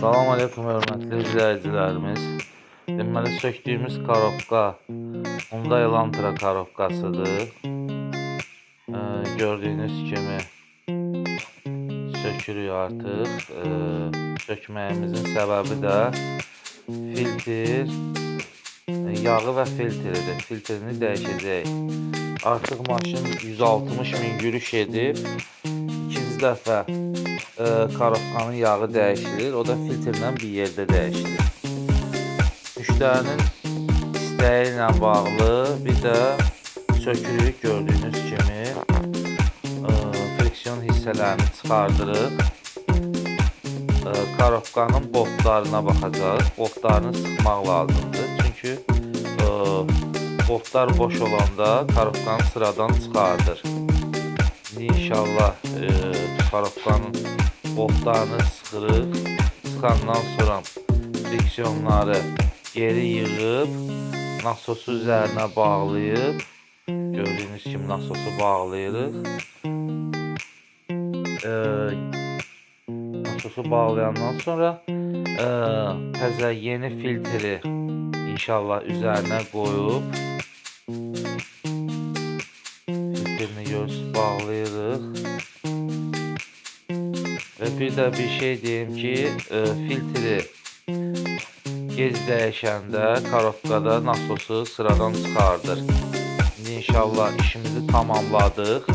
Salam aleyküm hörmətli izləyicilərimiz. Deməli söktüyümüz korobka Hyundai Elantra korobkasıdır. Gördüyünüz kimi sökürük artıq. Sökməyimizin səbəbi də filtr, yağı və filtridir. Filtrini dəyişəcəyik. Artıq maşın 160 min yürüş edib. İkinci dəfə korobkanın yağı dəyişilir. O da filtrlə bir yerdə dəyişilir. Müştərinin istəyi ilə bağlı bir də sökürük gördüyünüz kimi friksiyon hissələrini çıxardırıq. Korobkanın boltlarına baxacağız. Boltlarını sıxmaq lazımdır. Çünki boltlar boş olanda korobkanı sıradan çıxardır. İnşallah korobkanın boltlarını sıxırıq. Sıxandan sonra friksiyonları geri yığıb nasosu üzərinə bağlayıb, gördüyünüz kimi nasosu bağlayırıq. Nasosu bağlayandan sonra təzə yeni filtri inşallah üzərinə qoyub filtrini görürsünüz bağlayırıq. Və bir də bir şey deyim ki, filtri gec dəyişəndə korobkada nasosu sıradan çıxardır. İnşallah işimizi tamamladıq.